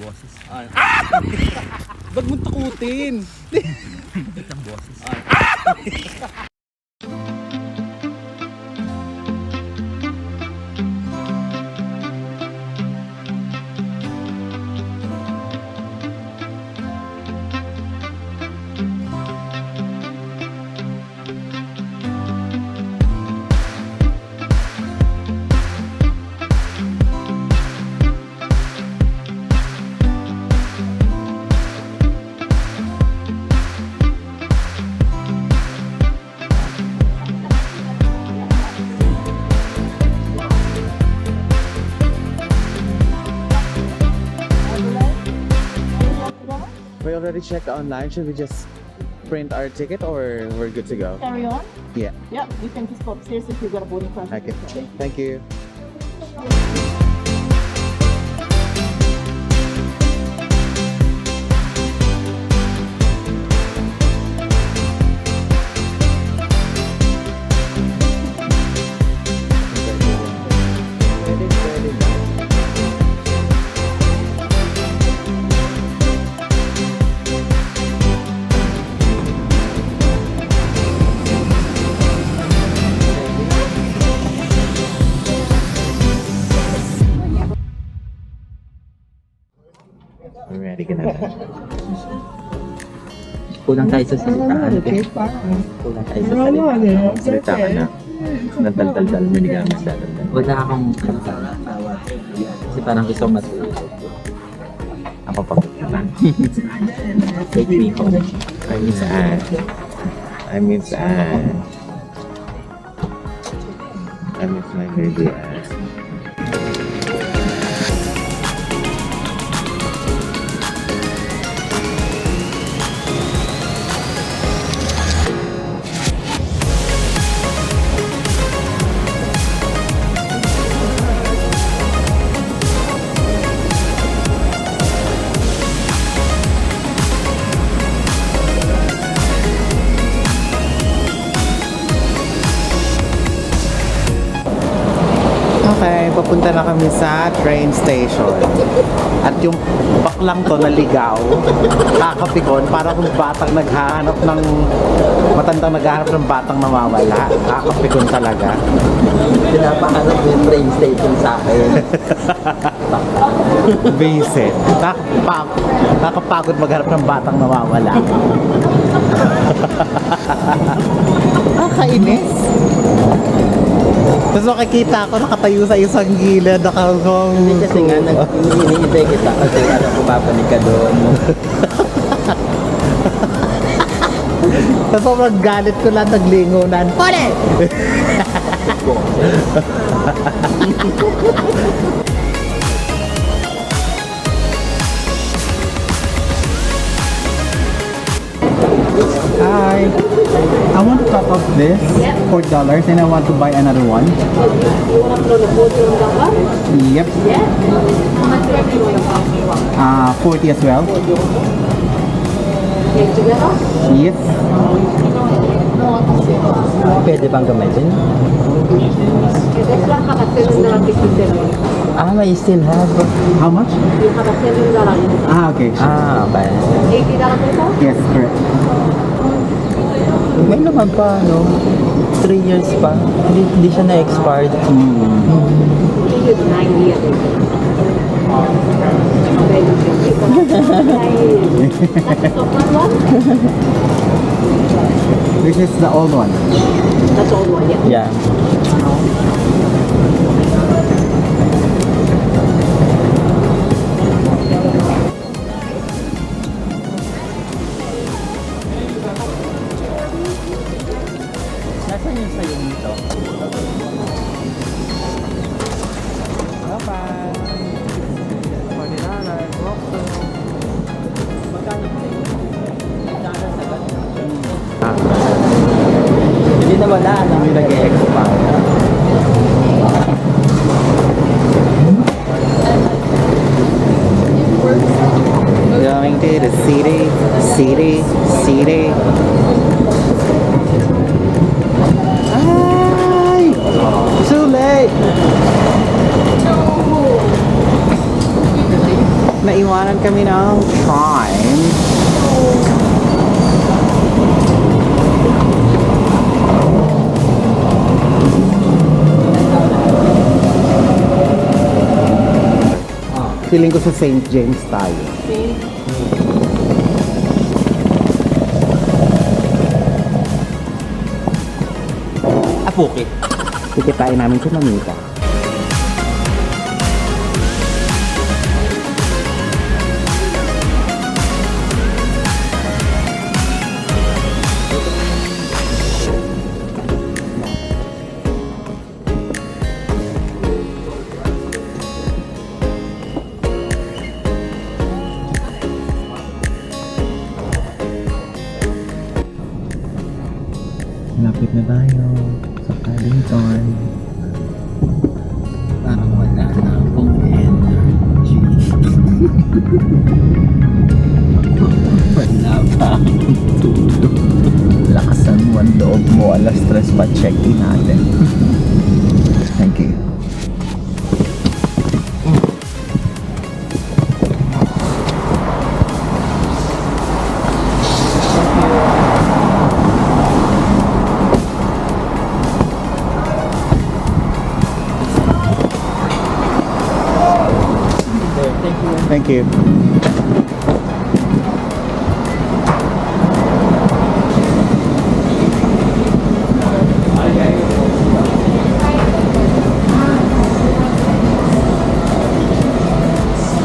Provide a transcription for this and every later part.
boses. Ba't mo takutin? Bigit ang boses. We already checked online. Should we just print our ticket or we're good to go? Carry on? Yeah. Yep, you can just go upstairs if you've got a boarding pass. Okay. Thank you. Ready ka na ba? Kulang tayo sa salitaan. Kulang tayo sa salitaan. Salita ka na. Nagdaldal-dal mo, hindi ka naman dadaldal. Wala akong kasi parang gusto matulog. Ako pa. Take me home. I mean saan? I mean saan? I miss my baby ass. Okay, papunta na kami sa train station. At yung baklang to naligaw, kakapikon, para kung batang naghahanap ng, matandang naghahanap ng batang namawala. Kakapikon talaga. Pinapahanap yung train station sa akin. Vincent, nakakapagod maghanap ng batang nawawala. Kainis. Tapos makikita ako nakatayo sa isang gilid, Hindi kasi nga, hinihintay kita kasi alam ko babalik ka doon. Sa sobrang galit ko lang naglingunan. Pole! Hi! I want to top up this $4 and I want to buy another one. You want to throw the board on the car? Yep. Yeah? How much do you want to 40 as well. take together? Yes. Pwede bang gamitin? This one have a $7.50. I still have. How much? You have a $7. Okay. Okay. $80 peso? Yes, correct. May naman pa, no? 3 years pa. Hindi siya na-expired. Give you 90 a day. That's the one? This is the old one. That's the old one, yeah. Yeah. Nasaan yung sayo nito? Bye-bye! $40. Magkano po yun? $8 agad? Hindi na wala, alam mo yung nag-e-expire. Going to the city. Ay! Too late! Naiwanan kami ng Prime. Feeling ko sa St. James tayo. Apuki. Tikitain namin si Mamita. Lapit na tayo sa paddington. Parang wala na akong energy. Wala pa akong tulog. Lakasan mo ang loob mo. Alas 3 pa check-in natin. Thank you. Thank you.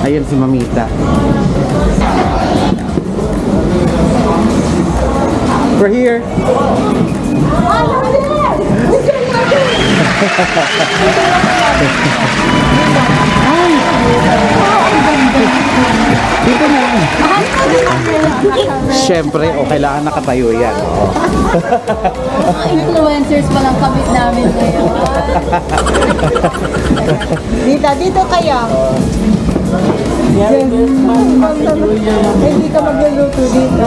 Ayun si Mamita. We're here. Dito na lang. Siyempre, kailangan nakatayo yan. Mga influencers pa lang kabit namin ngayon. Dito kayo. Hindi ka magluluto dito.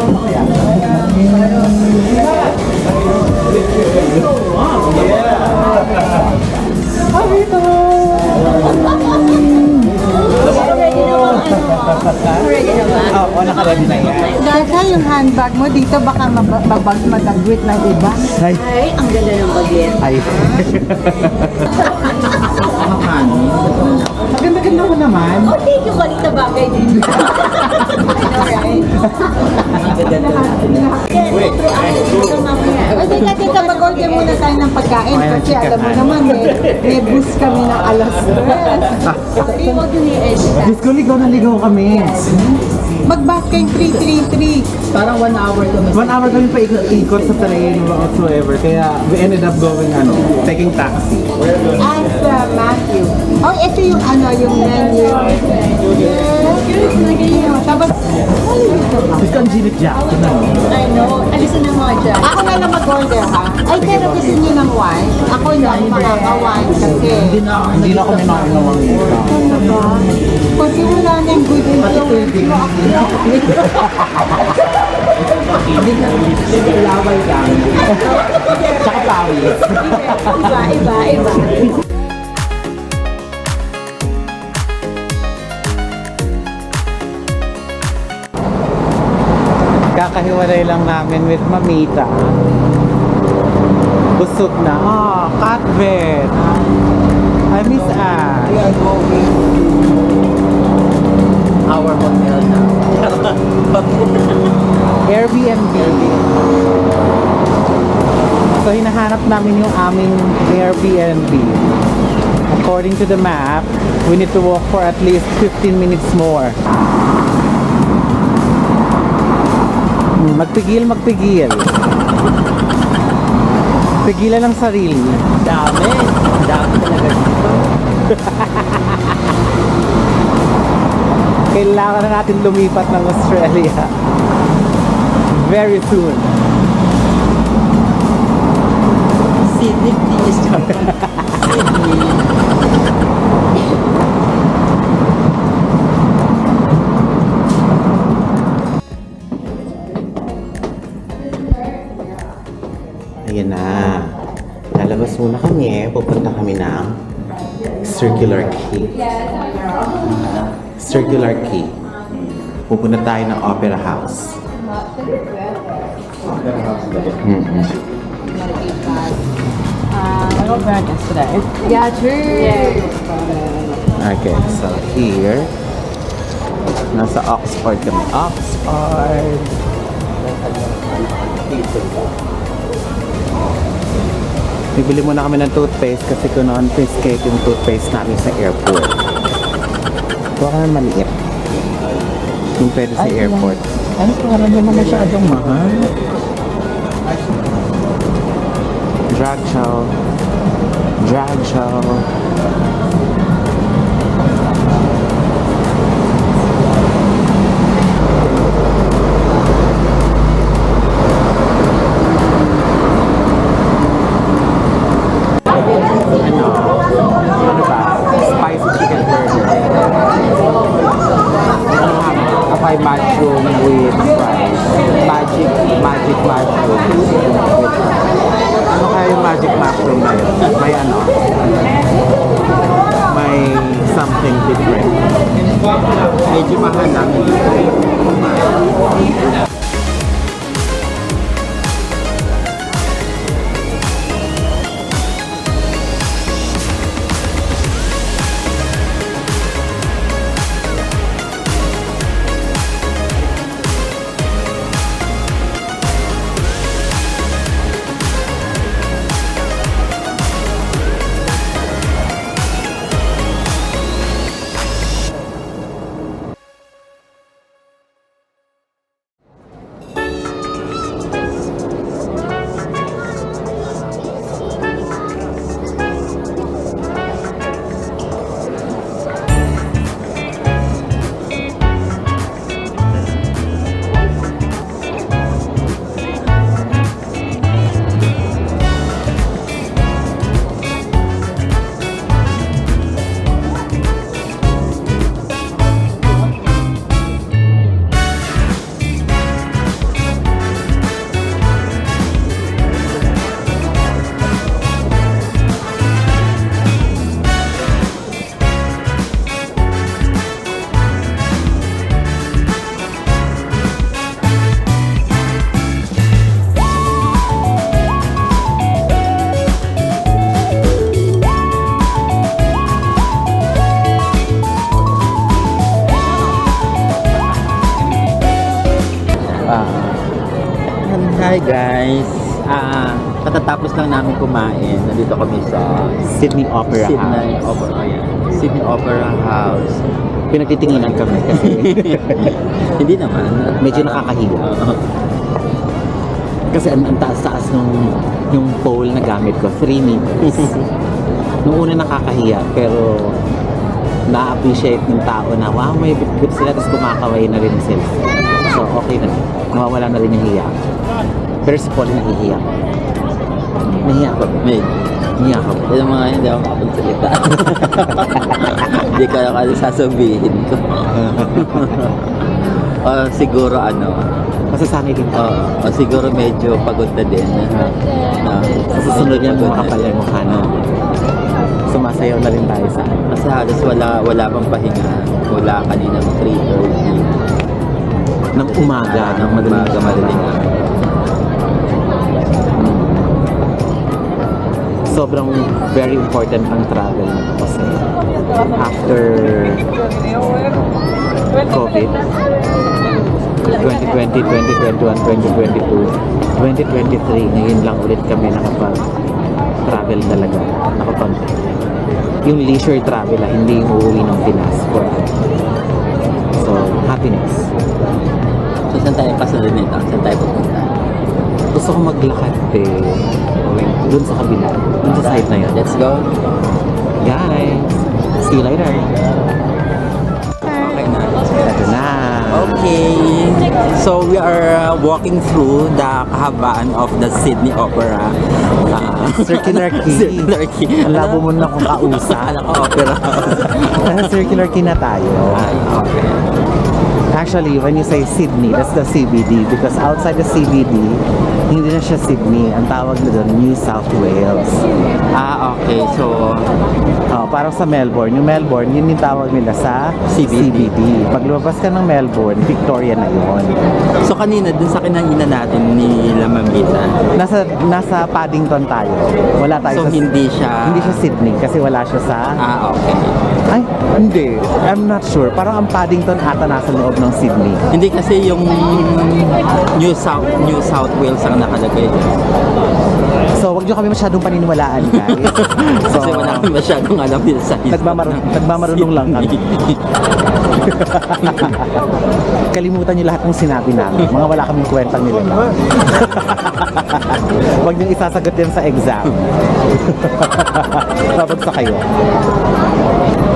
Ready na ba? Oo, nakaready na yan. Kaya yung handbag mo dito baka madagwit ng iba. Ay. Ay, ang ganda ng bagay. Ay. Maganda-ganda mo naman. Oh, thank you. Balik na bagay din. Teka, mag-order muna tayo ng pagkain kasi alam mo naman may bus kami ng alas 3. Sabi mo dun ni Ed. Diyos ko, ligaw na ligaw kami. Mag-bus kayong 333. Parang 1 hour to 1 hour kami pa ikot sa train whatsoever. Kaya we ended up going, taking taxi. Ask Matthew. Oh, ito yung yung menu. Tapos, Diyos ko, ang Ginit Jackson na. I know. Alisan ng mga dyan. ako na lang mag-order ha. Ay, pero gusto niyo ng wine? Ako hindi ako makaka-wine kasi. Hindi na kami nakinawang ito. Ano ba? Kasi wala na yung good influence mo ako. Laway lang. Tsaka pawis. Iba. Kakahiwalay lang namin with Mamita. Busog na. Cat vet. I miss Ash. We are going to our hotel now. Airbnb. So hinahanap namin yung aming Airbnb. According to the map, we need to walk for at least 15 minutes more. Magpigil. Pigilan ang sarili. Dami talaga dito. Kailangan na natin lumipat ng Australia. Very soon. Sydney, please. Sydney. Ayan na. Lalabas muna kami. Pupunta kami ng Circular Quay. Circular Quay. Pupunta tayo ng Opera House. Opera house ba yun? I don't wear this today. Yeah, true. Okay, so here, nasa Oxford kami. Oxford! Bibili muna kami ng toothpaste kasi confiscate yung toothpaste namin sa airport. Kuha ka ng maliit. Yung pwede sa airport. Ano parang naman masyadong mahal? Drag show. Drag show. Ano ba? Spicy chicken burger. Kapay mushroom with fries. Magic mushroom. Ano kaya yung magic mushroom na yun? May ano? May something different. Medyo mahal lang. Hi guys! Katatapos lang namin kumain. Nandito kami sa Sydney Opera House. Sydney Opera House. Pinagtitinginan kami kasi Hindi naman. medyo nakakahiya. Oo. Kasi ang taas-taas yung pole na gamit ko, 3 meters. Nung una nakakahiya, pero na-appreciate ng tao na wow, may bit sila, tapos kumakaway na rin sila. So, okay na. Nawawala na rin yung hiya. Pero si Paul, nahihiya. Nahiya ko. Nahiya ko. Yung mga hindi ako makapagsalita. Hindi ko alam ano sasabihin ko. Siguro Masasanay din ko. siguro medyo pagod na din. Sa susunod niya, makapal yung mukha na. Sumasayaw na rin tayo sa Kasi halos wala pang pahinga. Wala kaninang 3:30. ng umaga, ng Umaga, madaling araw. Sobrang very important ang travel na to kasi after COVID 2020, 2021, 2022 2023 ngayon lang ulit kami nakapag-travel talaga yung leisure travel hindi yung uuwi ng Pinas so happiness. So, saan tayo kasunod nito? Saan tayo pupunta? Gusto ko maglakad dun sa kabila, dun sa side na yun. Let's go. Guys, see you later. Okay na. Ito na. Okay. So, we are walking through the kahabaan of the Sydney Opera. Circular key. Circular key. Ang labo mo na kung kausa. Opera House. Circular key na tayo. Okay. Actually, when you say Sydney, that's the CBD because outside the CBD, hindi na siya Sydney. Ang tawag na doon, New South Wales. Ah, okay. So, Parang sa Melbourne. Yung Melbourne, yun yung tawag nila sa CBD. Pag lumabas ka ng Melbourne, Victoria na yun. so kanina dun sa kinainan natin ni Mamita. Nasa Paddington tayo. Wala tayo So, sa... hindi siya... Hindi siya Sydney kasi wala siya sa... Ah, okay. Ay, hindi. I'm not sure. Parang ang Paddington ata nasa loob ng Sydney. Hindi kasi yung New South Wales ang nakalagay. So, wag nyo kami masyadong paniniwalaan, guys. So, Kasi wala kami masyadong alam din sa nagmamarunong lang kami. Kalimutan nyo lahat ng sinabi namin. Mga wala kaming kwentang nila. Wag nyo isasagot yan sa exam. Babagsa kayo.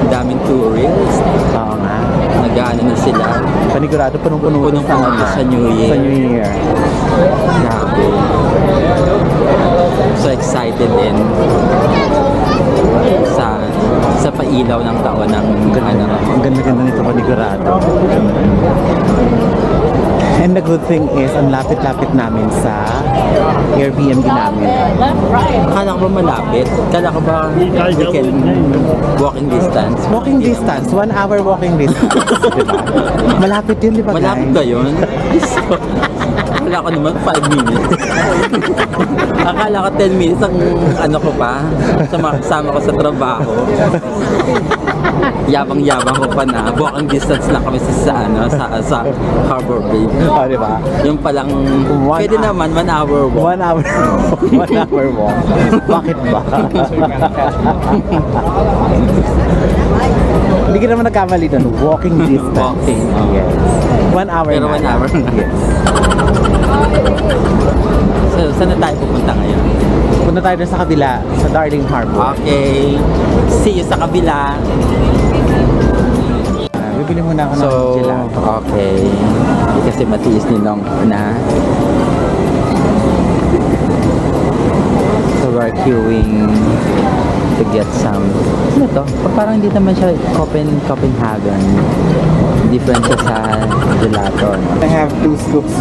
Daming tourists. Oo nga. Nag-ano na sila. Panigurado punong-puno Punong-puno sa New Year. Sa New Year. Grabe. So excited din sa pailaw ng taon ng Ang ganda-ganda nito panigurado. And the good thing is, ang lapit-lapit namin sa Airbnb namin. Akala ko ba malapit? Akala ko ba we can walking distance? Walking distance, 1 hour walking distance. Diba? Malapit yun, di ba guys? Malapit ba yun? So, akala ko naman 5 minutes. Akala ko 10 minutes ang ano ko pa sa mga kasama ko sa trabaho. Yabang-yabang ko pa na walking distance lang kami sa Harbor Bay. Oh, di ba? Yung palang pwede naman 1 hour walk. 1 hour, 1 hour walk. Bakit ba? Hindi ka naman nagkamali doon. Walking distance. Walking. Yes. 1 hour Pero 1 hour na. Yes. So, saan na tayo pupunta ngayon? Punta tayo doon sa kabila, sa Darling Harbor. Okay. See you sa kabila. Bibili muna ako ng So, gelato. okay. Kasi matiis ni Nong na. So, we're queuing to get some. Ano to? Parang hindi naman siya Copenhagen. Different siya sa gelato. No? I have 2 scoops.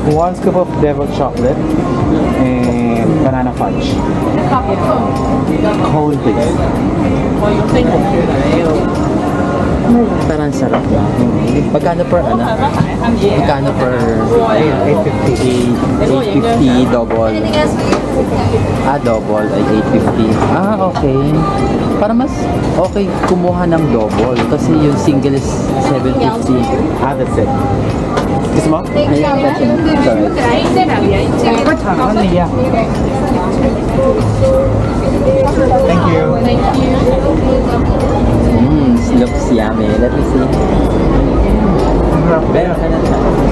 1 scoop of devil chocolate and banana fudge. Cone, please. Parang sarap na. Magkano per ano? Magkano per 850 double. Double ay 850. Okay. Para mas okay kumuha ng double kasi yung single is 750. That's it. Gusto mo? Ayan, that's it. Sorry. Thank you. Looks yummy. Let me see. Meron ka na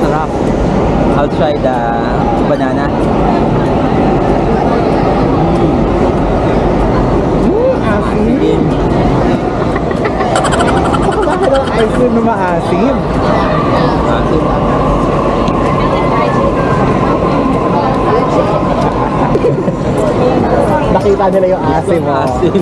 sarap. I'll try the banana. Asim. Bakit ang ice cream na maasim? Asim. Nakita nila yung asim mo. Asim.